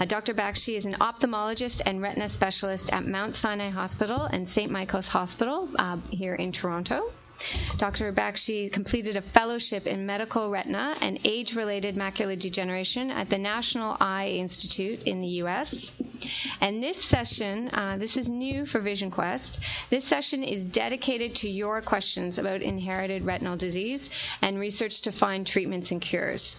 Dr. Bakshi is an ophthalmologist and retina specialist at Mount Sinai Hospital and St. Michael's Hospital here in Toronto. Dr. Bakshi completed a fellowship in medical retina and age-related macular degeneration at the National Eye Institute in the U.S. And this session, this is new for Vision Quest, this session is dedicated to your questions about inherited retinal disease and research to find treatments and cures.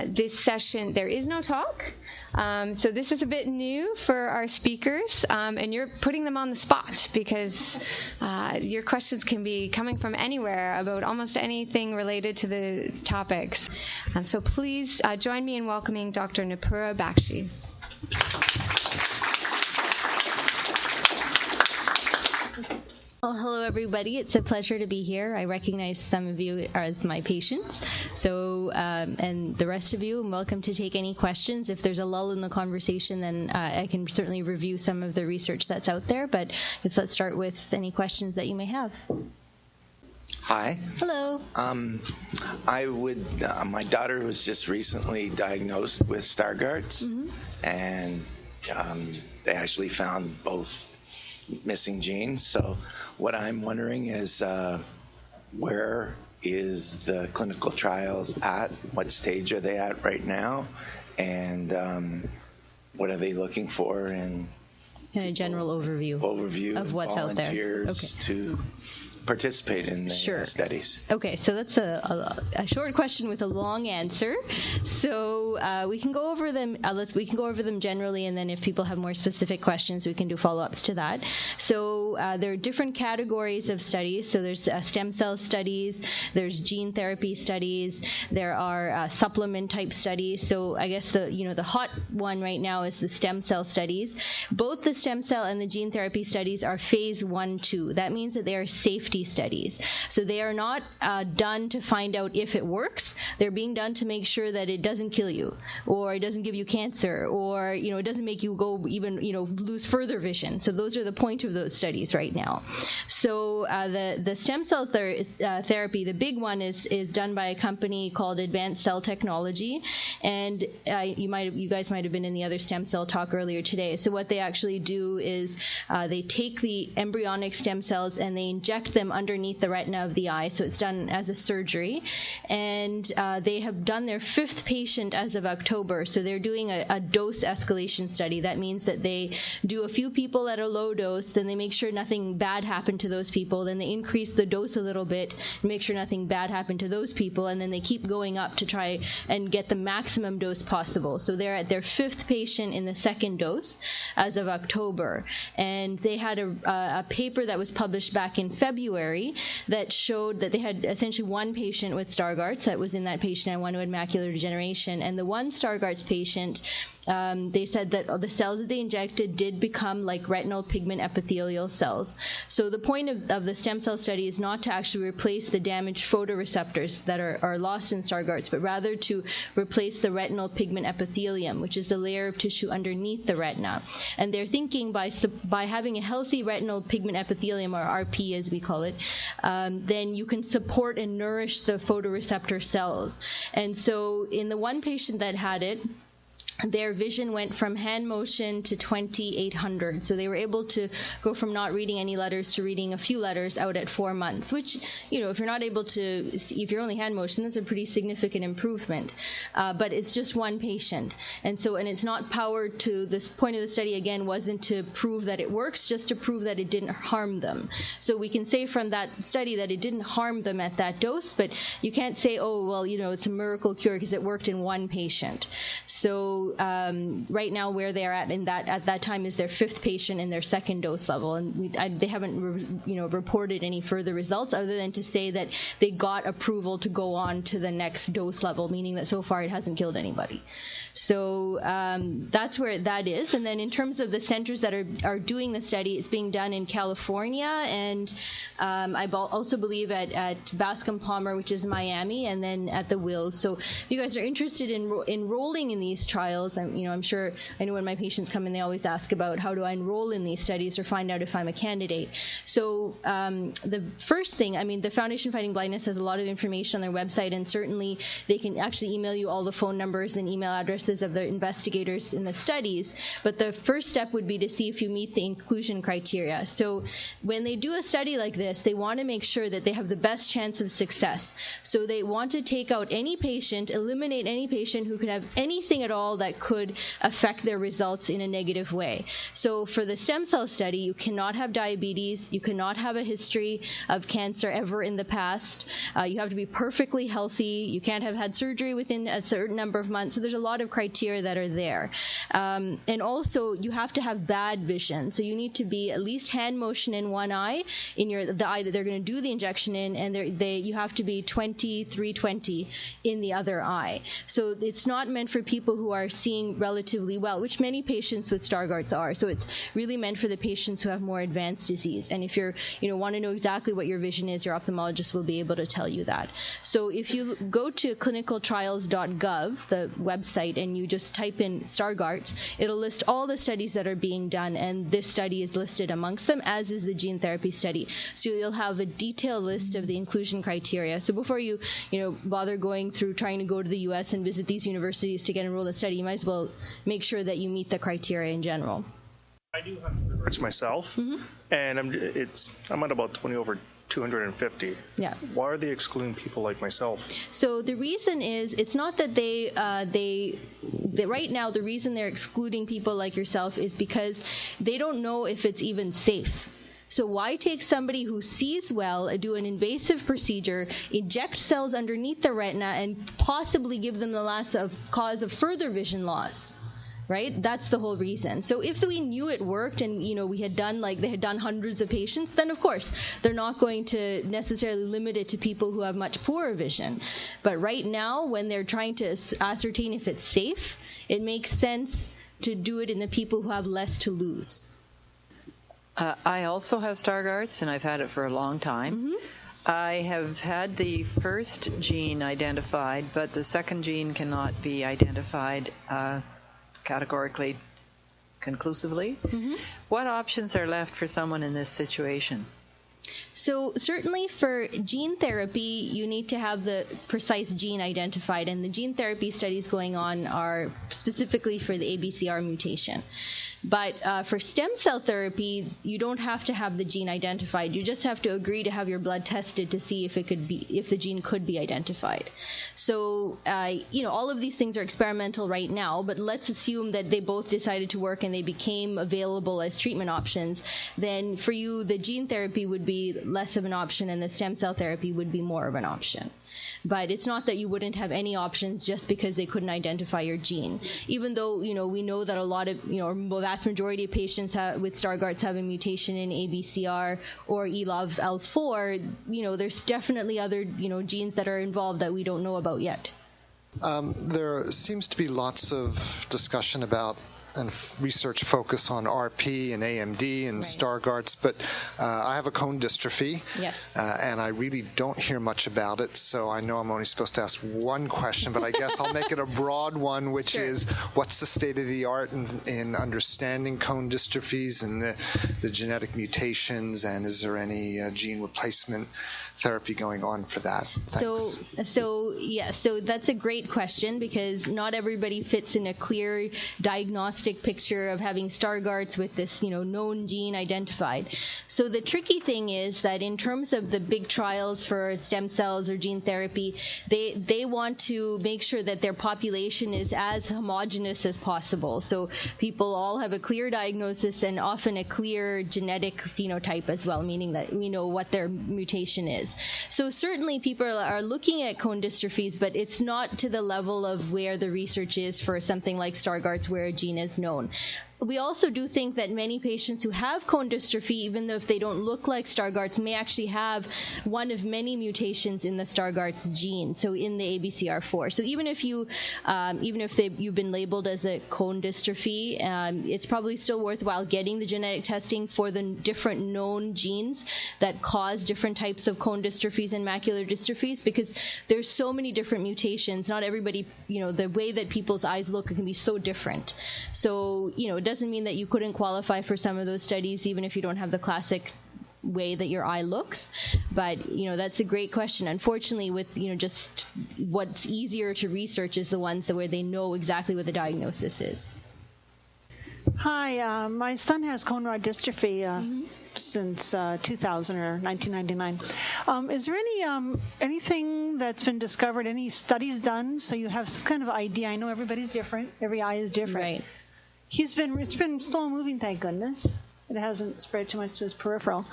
This session, there is no talk, so this is a bit new for our speakers, and you're putting them on the spot because your questions can be coming from anywhere about almost anything related to the topics. So please join me in welcoming Dr. Nupura Bakshi. Well, hello everybody. It's a pleasure to be here. I recognize some of you as my patients. So, and the rest of you, welcome to take any questions. If there's a lull in the conversation, then I can certainly review some of the research that's out there. But let's start with any questions that you may have. Hi. Hello. My daughter was just recently diagnosed with Stargardt, and they actually found both missing genes. So what I'm wondering is where is the clinical trials at? What stage are they at right now? And what are they looking for in a general overview of what's out there. Volunteers to participate in the studies. Okay, so that's a short question with a long answer. So we can go over them. We can go over them generally, and then if people have more specific questions, we can do follow-ups to that. So there are different categories of studies. So there's stem cell studies, there's gene therapy studies, there are supplement type studies. So I guess the hot one right now is the stem cell studies. Both the stem cell and the gene therapy studies are phase 1-2. That means that they are safety studies. So they are not done to find out if it works. They're being done to make sure that it doesn't kill you, or it doesn't give you cancer, or it doesn't make you go even lose further vision. So those are the point of those studies right now. So the stem cell therapy, the big one is done by a company called Advanced Cell Technology, and you guys might have been in the other stem cell talk earlier today. So what they actually do is they take the embryonic stem cells and they inject them underneath the retina of the eye. So it's done as a surgery, and they have done their 5th patient as of October. So they're doing a dose escalation study. That means that they do a few people at a low dose, then they make sure nothing bad happened to those people, then they increase the dose a little bit and make sure nothing bad happened to those people, and then they keep going up to try and get the maximum dose possible. So they're at their 5th patient in the 2nd dose as of October, and they had a paper that was published back in February that showed that they had essentially one patient with Stargardt's that was in that patient and one who had macular degeneration, and the one Stargardt's patient, they said that the cells that they injected did become like retinal pigment epithelial cells. So the point of the stem cell study is not to actually replace the damaged photoreceptors that are lost in Stargardt's, but rather to replace the retinal pigment epithelium, which is the layer of tissue underneath the retina. And they're thinking by having a healthy retinal pigment epithelium, or RP as we call it, then you can support and nourish the photoreceptor cells. And so in the one patient that had it, their vision went from hand motion to 2800. So they were able to go from not reading any letters to reading a few letters out at 4 months, which, if you're not able to, if you're only hand motion, that's a pretty significant improvement. But it's just one patient. And it's not powered to, this point of the study again wasn't to prove that it works, just to prove that it didn't harm them. So we can say from that study that it didn't harm them at that dose, but you can't say, it's a miracle cure because it worked in one patient. So right now where they are at that time is their 5th patient in their 2nd dose level, and they haven't reported any further results other than to say that they got approval to go on to the next dose level, meaning that so far it hasn't killed anybody. So that's where that is. And then in terms of the centers that are doing the study, it's being done in California, and I also believe at Bascom Palmer, which is Miami, and then at the Wills. So if you guys are interested in enrolling in these trials, I'm sure, I know when my patients come in, they always ask about how do I enroll in these studies or find out if I'm a candidate. So the first thing, the Foundation Fighting Blindness has a lot of information on their website, and certainly they can actually email you all the phone numbers and email addresses preferences of the investigators in the studies, but the first step would be to see if you meet the inclusion criteria. So when they do a study like this, they want to make sure that they have the best chance of success. So they want to take out any patient, eliminate any patient who could have anything at all that could affect their results in a negative way. So for the stem cell study, you cannot have diabetes, you cannot have a history of cancer ever in the past, you have to be perfectly healthy, you can't have had surgery within a certain number of months. So there's a lot of criteria that are there. And also you have to have bad vision. So you need to be at least hand motion in one eye, in the eye that they're going to do the injection in, and you have to be 320 in the other eye. So it's not meant for people who are seeing relatively well, which many patients with Stargardt's are. So it's really meant for the patients who have more advanced disease. And if you're, want to know exactly what your vision is, your ophthalmologist will be able to tell you that. So if you go to clinicaltrials.gov, the website, and you just type in Stargardt's, it'll list all the studies that are being done, and this study is listed amongst them, as is the gene therapy study. So you'll have a detailed list of the inclusion criteria. So before you, bother going through trying to go to the U.S. and visit these universities to get enrolled in a study, you might as well make sure that you meet the criteria in general. I do have Stargardt's myself, and I'm at about 20 over 250. Yeah. Why are they excluding people like myself? So the reason is, it's not that they right now the reason they're excluding people like yourself is because they don't know if it's even safe. So why take somebody who sees well, do an invasive procedure, inject cells underneath the retina, and possibly give them the cause of further vision loss? Right? That's the whole reason. So if we knew it worked and, they had done hundreds of patients, then of course they're not going to necessarily limit it to people who have much poorer vision. But right now, when they're trying to ascertain if it's safe, it makes sense to do it in the people who have less to lose. I also have Stargardt's, and I've had it for a long time. I have had the first gene identified, but the second gene cannot be identified categorically, conclusively. What options are left for someone in this situation? So certainly for gene therapy, you need to have the precise gene identified, and the gene therapy studies going on are specifically for the ABCR mutation. But for stem cell therapy, you don't have to have the gene identified. You just have to agree to have your blood tested to see if the gene could be identified. So, all of these things are experimental right now, but let's assume that they both decided to work and they became available as treatment options. Then for you, the gene therapy would be less of an option and the stem cell therapy would be more of an option. But it's not that you wouldn't have any options just because they couldn't identify your gene. Even though, we know that a lot of, the vast majority of patients with Stargardt's have a mutation in ABCR or ELOV-L4, there's definitely other, genes that are involved that we don't know about yet. There seems to be lots of discussion about and research focus on RP and AMD and Stargardt's, but I have a cone dystrophy, and I really don't hear much about it, so I know I'm only supposed to ask one question, but I guess I'll make it a broad one, which is, what's the state of the art in understanding cone dystrophies and the genetic mutations, and is there any gene replacement therapy going on for that? Thanks. So that's a great question, because not everybody fits in a clear diagnostic picture of having Stargardt's with this, known gene identified. So the tricky thing is that in terms of the big trials for stem cells or gene therapy, they want to make sure that their population is as homogeneous as possible. So people all have a clear diagnosis and often a clear genetic phenotype as well, meaning that we know what their mutation is. So certainly people are looking at cone dystrophies, but it's not to the level of where the research is for something like Stargardt's, where a gene is known. We also do think that many patients who have cone dystrophy, even though if they don't look like Stargardt's, may actually have one of many mutations in the Stargardt's gene, so in the ABCR4. So even if you've been labeled as a cone dystrophy, it's probably still worthwhile getting the genetic testing for the different known genes that cause different types of cone dystrophies and macular dystrophies, because there's so many different mutations. Not everybody, the way that people's eyes look, it can be so different. So, it doesn't mean that you couldn't qualify for some of those studies, even if you don't have the classic way that your eye looks. But, that's a great question. Unfortunately, with, just what's easier to research is the ones where they know exactly what the diagnosis is. Hi, my son has cone rod dystrophy since 2000 or 1999. Is there anything that's been discovered, any studies done, so you have some kind of idea? I know everybody's different. Every eye is different. Right. It's been slow moving, thank goodness. It hasn't spread too much to his peripheral.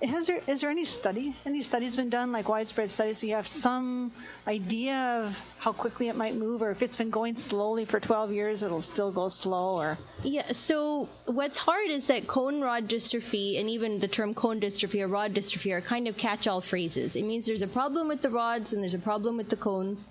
Is there any studies been done, like widespread studies, so you have some idea of how quickly it might move, or if it's been going slowly for 12 years, it'll still go slow, or? Yeah, so what's hard is that cone rod dystrophy and even the term cone dystrophy or rod dystrophy are kind of catch-all phrases. It means there's a problem with the rods and there's a problem with the cones.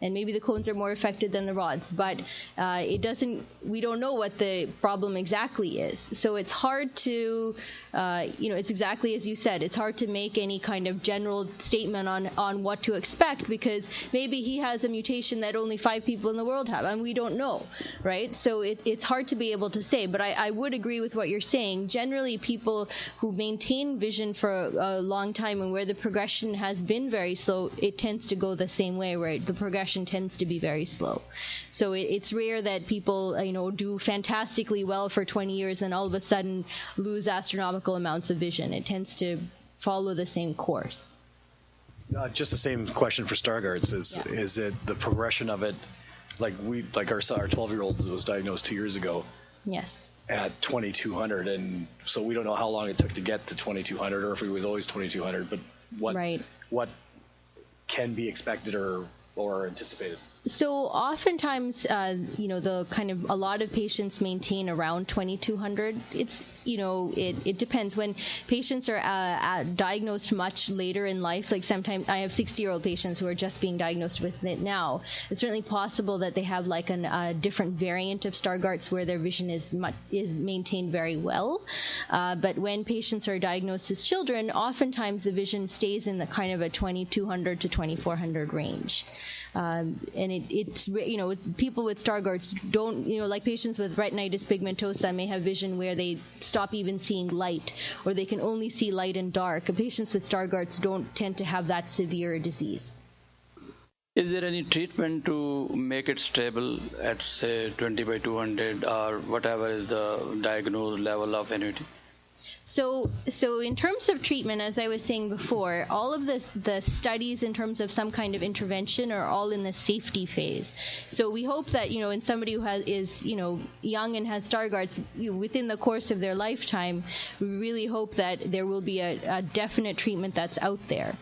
And maybe the cones are more affected than the rods, but we don't know what the problem exactly is. So it's hard to, it's exactly as you said, it's hard to make any kind of general statement on what to expect, because maybe he has a mutation that only 5 people in the world have, and we don't know, right? So it's hard to be able to say, but I would agree with what you're saying. Generally, people who maintain vision for a long time and where the progression has been very slow, it tends to go the same way, where the progression tends to be very slow. So it's rare that people, do fantastically well for 20 years and all of a sudden lose astronomical amounts of vision. It tends to follow the same course. Just the same question for Stargardt's is it the progression of it, like our 12-year-old was diagnosed 2 years ago. Yes. At 2200, and so we don't know how long it took to get to 2200 or if it was always 2200, but what can be expected or anticipated? So oftentimes, the kind of a lot of patients maintain around 2200. It's, it depends. When patients are diagnosed much later in life, like sometimes I have 60-year-old patients who are just being diagnosed with it now. It's certainly possible that they have like a different variant of Stargardt's where their vision is maintained very well. But when patients are diagnosed as children, oftentimes the vision stays in the kind of a 2200 to 2400 range. And it's people with Stargardt's don't, like patients with retinitis pigmentosa may have vision where they stop even seeing light, or they can only see light and dark. Patients with Stargardt's don't tend to have that severe disease. Is there any treatment to make it stable at, say, 20/200 or whatever is the diagnosed level of annuity? So in terms of treatment, as I was saying before, all of the studies in terms of some kind of intervention are all in the safety phase. So we hope that, in somebody who is young and has Stargardt's, within the course of their lifetime, we really hope that there will be a definite treatment that's out there.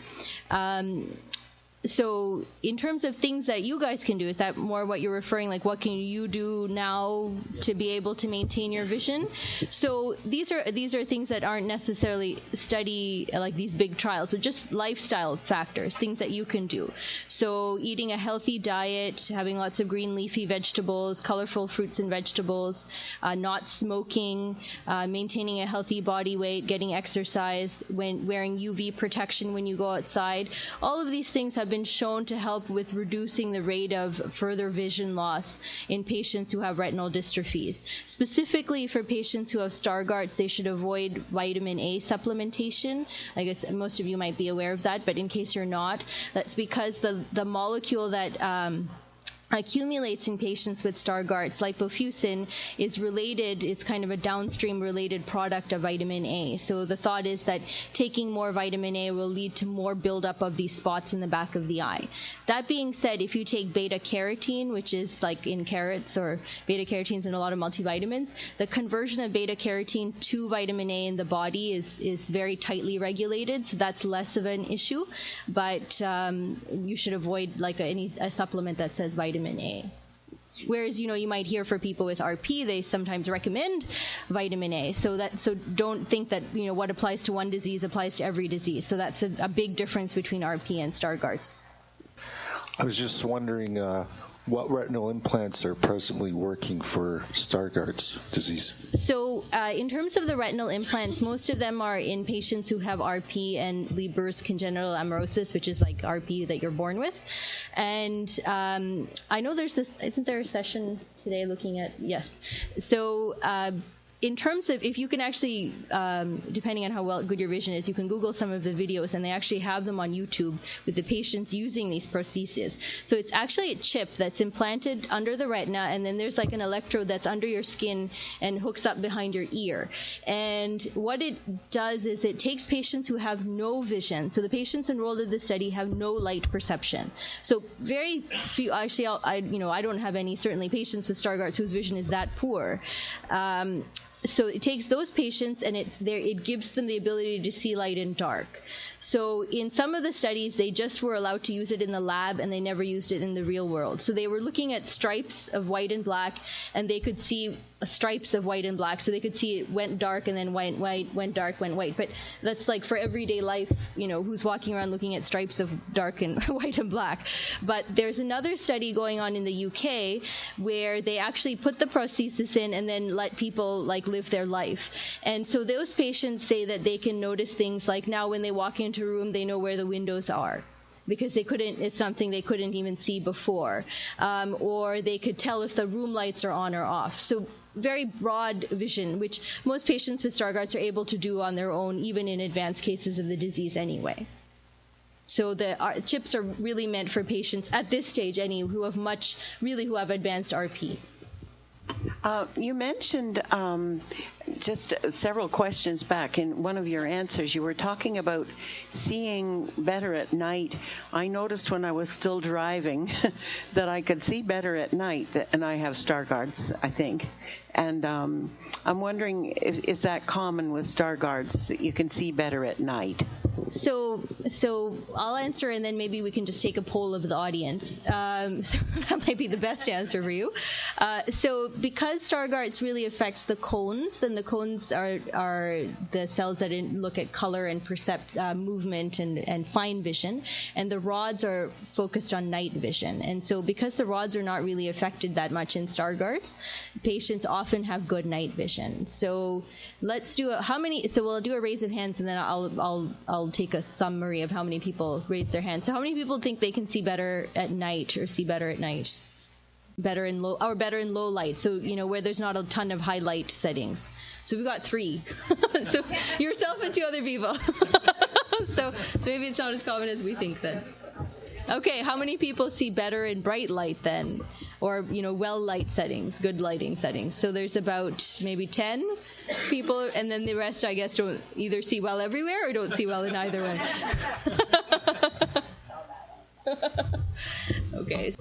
So in terms of things that you guys can do, is that more what you're referring, like what can you do now to be able to maintain your vision? So these are things that aren't necessarily study like these big trials, but just lifestyle factors, things that you can do. So eating a healthy diet, having lots of green leafy vegetables, colorful fruits and vegetables, not smoking, maintaining a healthy body weight, getting exercise, wearing UV protection when you go outside. All of these things have been shown to help with reducing the rate of further vision loss in patients who have retinal dystrophies. Specifically for patients who have Stargardt's, they should avoid vitamin A supplementation. I guess most of you might be aware of that, but in case you're not, that's because the molecule that accumulates in patients with Stargardt's, lipofuscin, is related, it's kind of a downstream related product of vitamin A. So the thought is that taking more vitamin A will lead to more buildup of these spots in the back of the eye. That being said, if you take beta-carotene, which is like in carrots, or beta-carotenes in a lot of multivitamins, the conversion of beta-carotene to vitamin A in the body is very tightly regulated, so that's less of an issue. But you should avoid like a supplement that says vitamin A. Whereas, you might hear for people with RP, they sometimes recommend vitamin A. So don't think that, what applies to one disease applies to every disease. So that's a big difference between RP and Stargardt's. I was just wondering what retinal implants are presently working for Stargardt's disease. So in terms of the retinal implants, most of them are in patients who have RP and Leber's congenital amaurosis, which is like RP that you're born with. And I know there's this, isn't there a session today looking at, yes. So in terms of, if you can actually, depending on how good your vision is, you can Google some of the videos, and they actually have them on YouTube with the patients using these prostheses. So it's actually a chip that's implanted under the retina, and then there's like an electrode that's under your skin and hooks up behind your ear. And what it does is it takes patients who have no vision. So the patients enrolled in the study have no light perception. So very few, actually, I don't have any, certainly, patients with Stargardt's whose vision is that poor. So it takes those patients and it gives them the ability to see light and dark. So in some of the studies, they just were allowed to use it in the lab, and they never used it in the real world. So they were looking at stripes of white and black, and they could see stripes of white and black. So they could see it went dark and then went white, went dark, went white. But that's like for everyday life, who's walking around looking at stripes of dark and white and black. But there's another study going on in the UK where they actually put the prosthesis in and then let people live their life. And so those patients say that they can notice things like now when they walk into a room, they know where the windows are, because it's something they couldn't even see before. Or they could tell if the room lights are on or off. So very broad vision, which most patients with Stargardt's are able to do on their own, even in advanced cases of the disease anyway. So the chips are really meant for patients at this stage, who have advanced RP. You mentioned just several questions back in one of your answers, you were talking about seeing better at night. I noticed when I was still driving that I could see better at night, and I have Stargardt's, I think. And I'm wondering, is that common with Stargardt's, that you can see better at night? So I'll answer, and then maybe we can just take a poll of the audience. So that might be the best answer for you. So because Stargardt's really affects the cones, then the cones are the cells that look at color and movement and fine vision, and the rods are focused on night vision. And so because the rods are not really affected that much in Stargardt's, patients often have good night vision. So let's do we'll do a raise of hands, and then I'll take a summary of how many people raised their hands. So how many people think they can see better at night or see better at night? Better in low light, so where there's not a ton of highlight settings. So we've got 3. So yourself and 2 other people. so maybe it's not as common as we think then. Okay, how many people see better in bright light then, or well light settings, good lighting settings? So there's about maybe 10 people, and then the rest, I guess, don't either see well everywhere or don't see well in either one. Okay.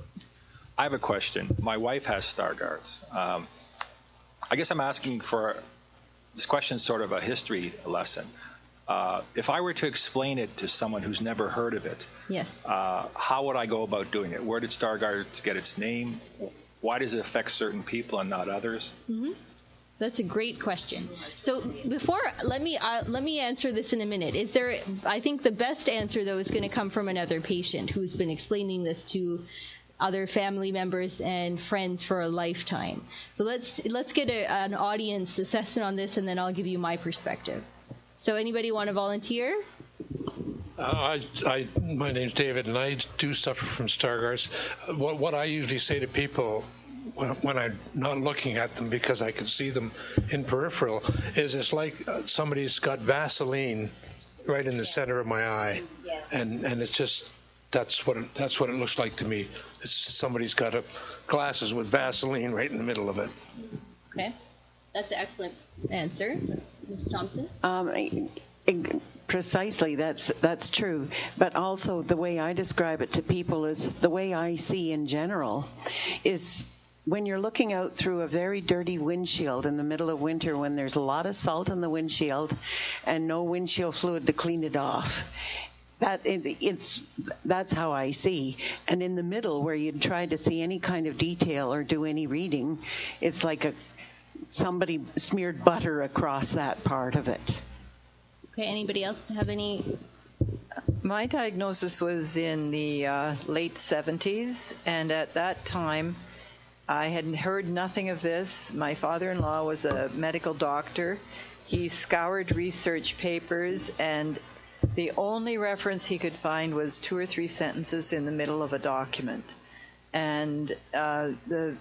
I have a question. My wife has Stargardt's. I guess I'm asking for this question, sort of a history lesson. If I were to explain it to someone who's never heard of it, yes, how would I go about doing it? Where did Stargardt's get its name? Why does it affect certain people and not others? Mm-hmm. That's a great question. So let me answer this in a minute. I think the best answer, though, is going to come from another patient who's been explaining this to other family members and friends for a lifetime. So let's get an audience assessment on this, and then I'll give you my perspective. So anybody want to volunteer? My name's David, and I do suffer from Stargardt's. What I usually say to people when I'm not looking at them, because I can see them in peripheral, is it's like somebody's got Vaseline right in the center of my eye, and it's just that's what it looks like to me. It's somebody's got glasses with Vaseline right in the middle of it. Okay, that's an excellent answer, Ms. Thompson. Precisely, that's true. But also the way I describe it to people is the way I see in general is when you're looking out through a very dirty windshield in the middle of winter when there's a lot of salt in the windshield and no windshield fluid to clean it off. That's how I see. And in the middle, where you'd try to see any kind of detail or do any reading, it's like somebody smeared butter across that part of it. Okay, anybody else have any? My diagnosis was in the late 70s, and at that time, I had heard nothing of this. My father-in-law was a medical doctor. He scoured research papers, and the only reference he could find was 2 or 3 sentences in the middle of a document. And the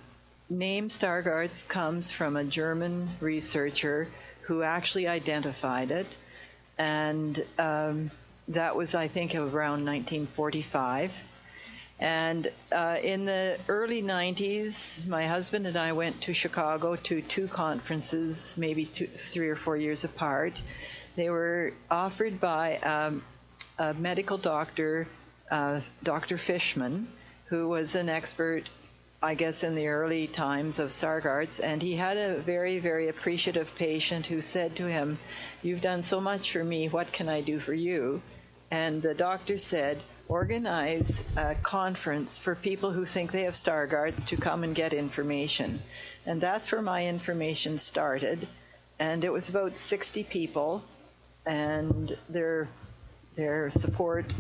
name Stargardt's comes from a German researcher who actually identified it, and that was, I think, around 1945. And in the early 90s, my husband and I went to Chicago to 2 conferences, maybe 3 or 4 years apart. They were offered by a medical doctor, Dr. Fishman, who was an expert, I guess, in the early times of Stargardt's, and he had a very, very appreciative patient who said to him, "You've done so much for me, what can I do for you?" And the doctor said, "Organize a conference for people who think they have Stargardt's to come and get information." And that's where my information started, and it was about 60 people, and their support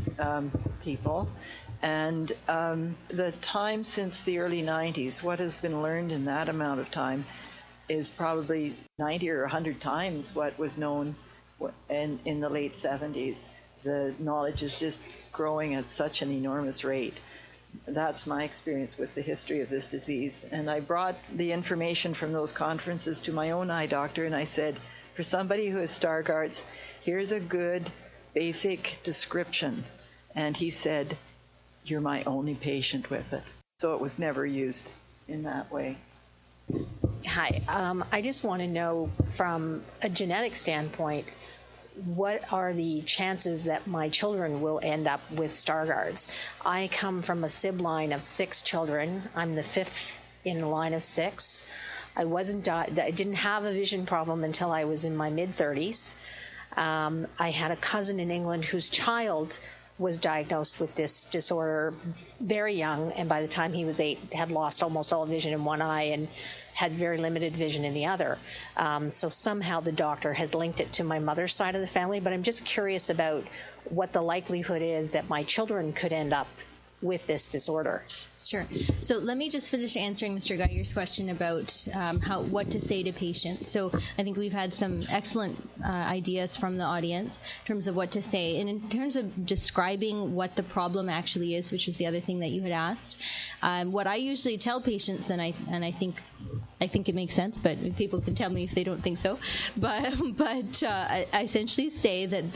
people. And the time since the early 90s, what has been learned in that amount of time is probably 90 or 100 times what was known in the late 70s. The knowledge is just growing at such an enormous rate. That's my experience with the history of this disease. And I brought the information from those conferences to my own eye doctor, and I said, for somebody who has Stargardt's, here's a good basic description. And he said, "You're my only patient with it." So it was never used in that way. Hi. I just want to know, from a genetic standpoint, what are the chances that my children will end up with Stargardt's? I come from a sibling of 6 children. I'm the 5th in a line of 6. I didn't have a vision problem until I was in my mid-30s. I had a cousin in England whose child was diagnosed with this disorder very young, and by the time he was 8, had lost almost all vision in one eye and had very limited vision in the other. So somehow the doctor has linked it to my mother's side of the family, but I'm just curious about what the likelihood is that my children could end up with this disorder. Sure. So let me just finish answering Mr. Geiger's question about what to say to patients. So I think we've had some excellent ideas from the audience in terms of what to say. And in terms of describing what the problem actually is, which was the other thing that you had asked, what I usually tell patients, and I think it makes sense, but people can tell me if they don't think so. But I essentially say that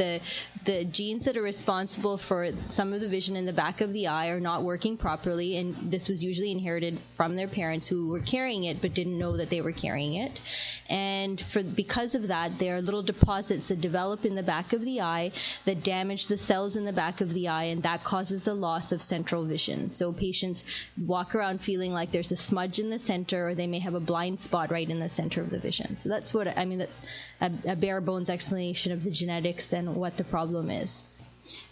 the genes that are responsible for some of the vision in the back of the eye are not working properly, and this was usually inherited from their parents who were carrying it but didn't know that they were carrying it. And because of that, there are little deposits that develop in the back of the eye that damage the cells in the back of the eye, and that causes a loss of central vision. So patients walk around feeling like there's a smudge in the center, or they may have a blind spot right in the center of the vision. So that's that's a bare bones explanation of the genetics and what the problem is.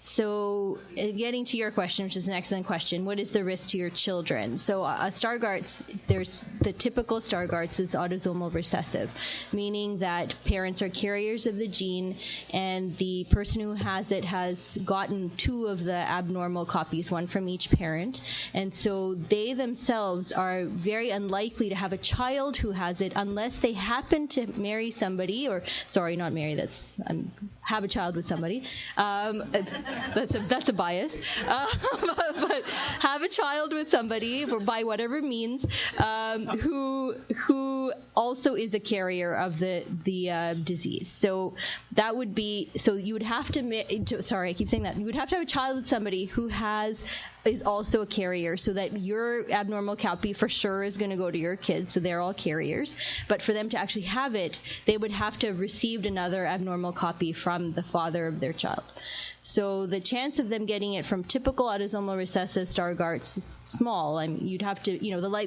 So getting to your question, which is an excellent question, what is the risk to your children? So Stargardt's, there's the typical Stargardt's is autosomal recessive, meaning that parents are carriers of the gene, and the person who has it has gotten 2 of the abnormal copies, 1 from each parent, and so they themselves are very unlikely to have a child who has it unless they happen to marry somebody, or sorry, not marry, have a child with somebody. That's a bias. But have a child with somebody, or by whatever means, who also is a carrier of the disease. So that would be, so you would have to, sorry, I keep saying that, you would have to have a child with somebody who is also a carrier, so that your abnormal copy for sure is going to go to your kids, so they're all carriers. But for them to actually have it, they would have to have received another abnormal copy from the father of their child. So the chance of them getting it from typical autosomal recessive Stargardt's is small. I mean, you'd have to,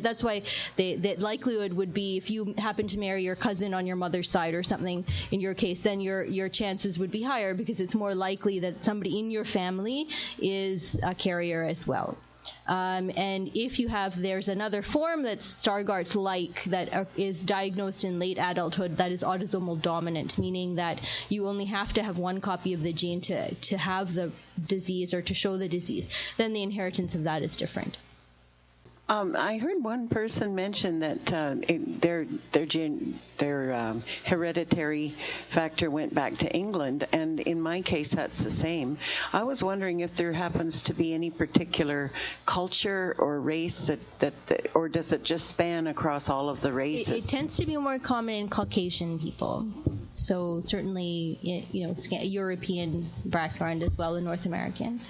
that's why the likelihood would be, if you happen to marry your cousin on your mother's side or something, in your case, then your chances would be higher, because it's more likely that somebody in your family is a carrier as well. And if there's another form that's Stargardt's like that is diagnosed in late adulthood, that is autosomal dominant, meaning that you only have to have 1 copy of the gene to have the disease or to show the disease. Then the inheritance of that is different. I heard one person mention that their hereditary factor went back to England, and in my case, that's the same. I was wondering if there happens to be any particular culture or race that or does it just span across all of the races? It tends to be more common in Caucasian people. So certainly, European background as well, and North American.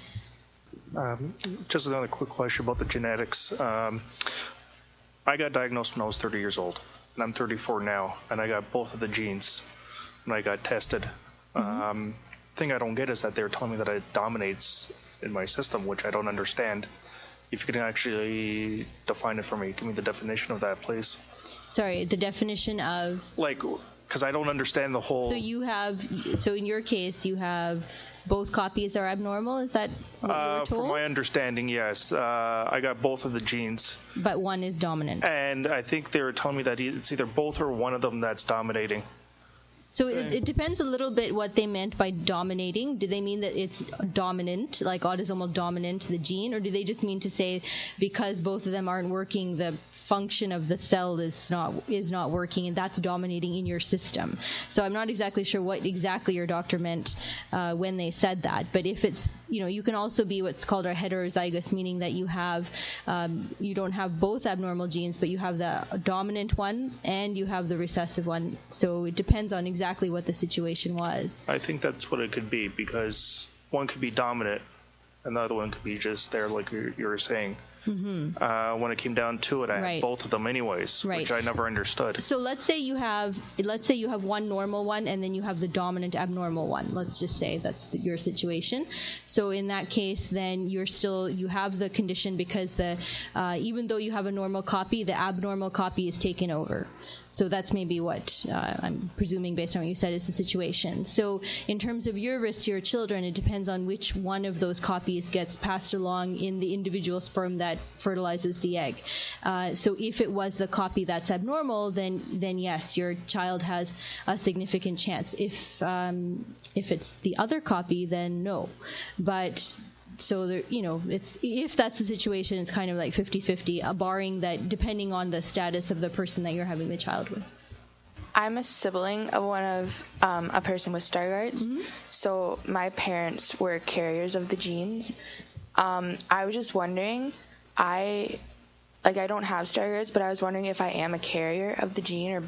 Just another quick question about the genetics. I got diagnosed when I was 30 years old, and I'm 34 now, and I got both of the genes when I got tested. The thing I don't get is that they're telling me that it dominates in my system, which I don't understand. If you can actually define it for me, give me the definition of that, please. Sorry, the definition of? Because I don't understand the whole... So in your case, you have both copies are abnormal? Is that what you were told? From my understanding, yes. I got both of the genes. But one is dominant. And I think they were telling me that it's either both or one of them that's dominating. So it depends a little bit what they meant by dominating. Do they mean that it's dominant, like autosomal dominant, the gene, or do they just mean to say because both of them aren't working, the function of the cell is not working, and that's dominating in your system? So I'm not exactly sure what exactly your doctor meant when they said that. But if it's, you can also be what's called a heterozygous, meaning that you have you don't have both abnormal genes, but you have the dominant one and you have the recessive one. So it depends on exactly what the situation was. I think that's what it could be, because one could be dominant and the other one could be just there, like you were saying. When it came down to it, I had both of them anyways, which I never understood. So let's say you have one normal one and then you have the dominant abnormal one. Let's just say that's your situation. So in that case, then you have the condition because even though you have a normal copy, the abnormal copy is taken over. So that's maybe what I'm presuming based on what you said is the situation. So in terms of your risk to your children, it depends on which one of those copies gets passed along in the individual sperm that fertilizes the egg. So if it was the copy that's abnormal, then yes, your child has a significant chance. If it's the other copy, then no. But so there, it's, if that's the situation, it's kind of like 50-50, barring that, depending on the status of the person that you're having the child with. I'm a sibling of a person with Stargardt's. So my parents were carriers of the genes. I was just wondering, I don't have Stargardt's, but I was wondering if I am a carrier of the gene, or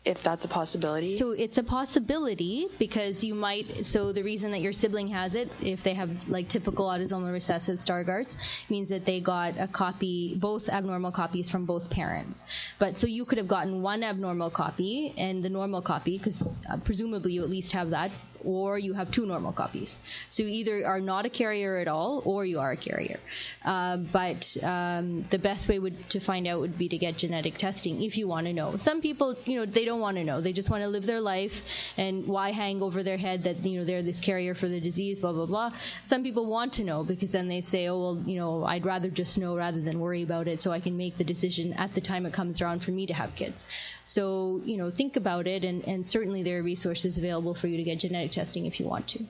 if that's a possibility. So it's a possibility because you might, so the reason that your sibling has it, if they have like typical autosomal recessive Stargardt's, means that they got a copy, both abnormal copies from both parents. But so you could have gotten one abnormal copy and the normal copy, because presumably you at least have that, or you have two normal copies. So you either are not a carrier at all, or you are a carrier. But the best way to find out would be to get genetic testing if you want to know. Some people, they don't want to know. They just want to live their life, and why hang over their head that they're this carrier for the disease, blah blah blah. Some people want to know because then they say, oh well, I'd rather just know rather than worry about it, so I can make the decision at the time it comes around for me to have kids. So think about it, and certainly there are resources available for you to get genetic testing if you want to.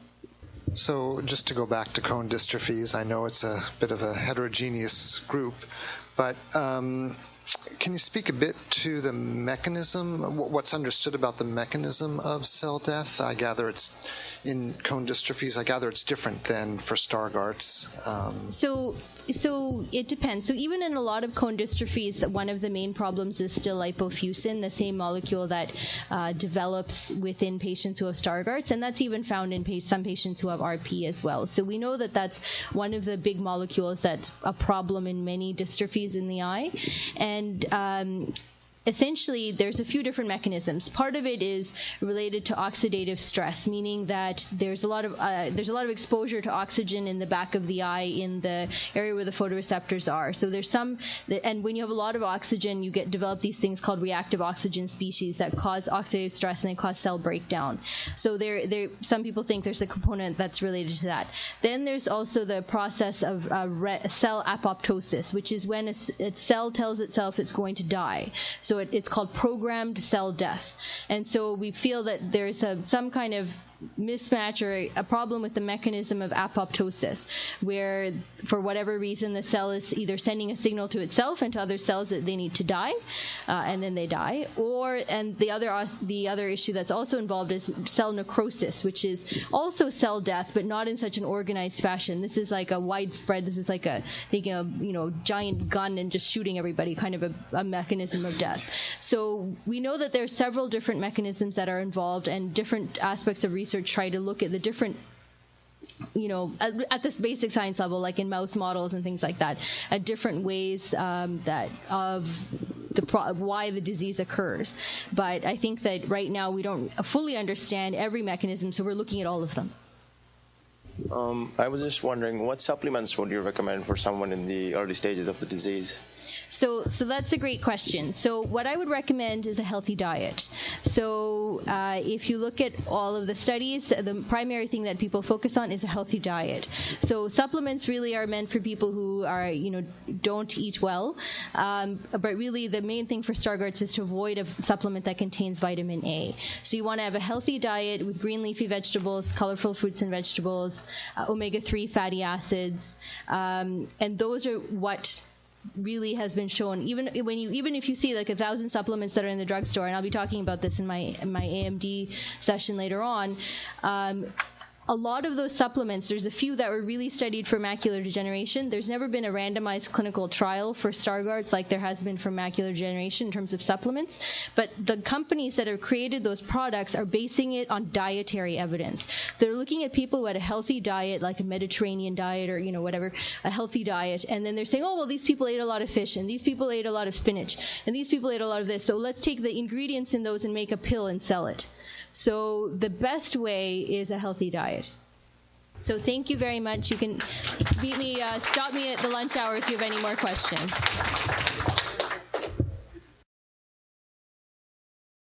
So just to go back to cone dystrophies, I know it's a bit of a heterogeneous group, but can you speak a bit to the mechanism, what's understood about the mechanism of cell death? I gather it's in cone dystrophies. I gather it's different than for Stargardt's. So it depends. So even in a lot of cone dystrophies, one of the main problems is still lipofuscin, the same molecule that develops within patients who have Stargardt's, and that's even found in some patients who have RP as well. So we know that that's one of the big molecules that's a problem in many dystrophies in the eye. And essentially, there's a few different mechanisms. Part of it is related to oxidative stress, meaning that there's a lot of exposure to oxygen in the back of the eye, in the area where the photoreceptors are. So there's and when you have a lot of oxygen, you develop these things called reactive oxygen species that cause oxidative stress and they cause cell breakdown. So some people think there's a component that's related to that. Then there's also the process of cell apoptosis, which is when a cell tells itself it's going to die. So it's called programmed cell death. And so we feel that there's some kind of mismatch or a problem with the mechanism of apoptosis, where for whatever reason the cell is either sending a signal to itself and to other cells that they need to die, and then they die, and the other issue that's also involved is cell necrosis, which is also cell death, but not in such an organized fashion. This is like a widespread. This is like taking a giant gun and just shooting everybody, kind of a mechanism of death. So we know that there are several different mechanisms that are involved, and different aspects of research try to look at the different, at this basic science level, like in mouse models and things like that, at different ways why the disease occurs. But I think that right now we don't fully understand every mechanism, so we're looking at all of them. I was just wondering, what supplements would you recommend for someone in the early stages of the disease? So that's a great question. So what I would recommend is a healthy diet. So if you look at all of the studies, the primary thing that people focus on is a healthy diet. So supplements really are meant for people who are, don't eat well. But really the main thing for Stargardt's is to avoid a supplement that contains vitamin A. So you want to have a healthy diet with green leafy vegetables, colorful fruits and vegetables, omega-3 fatty acids, and those are what really has been shown. Even if you see like 1,000 supplements that are in the drugstore, and I'll be talking about this in my AMD session later on, a lot of those supplements, there's a few that were really studied for macular degeneration. There's never been a randomized clinical trial for Stargardt's like there has been for macular degeneration in terms of supplements. But the companies that have created those products are basing it on dietary evidence. They're looking at people who had a healthy diet, like a Mediterranean diet or, whatever, a healthy diet. And then they're saying, oh, well, these people ate a lot of fish, and these people ate a lot of spinach, and these people ate a lot of this. So let's take the ingredients in those and make a pill and sell it. So the best way is a healthy diet. So thank you very much. You can stop me at the lunch hour if you have any more questions.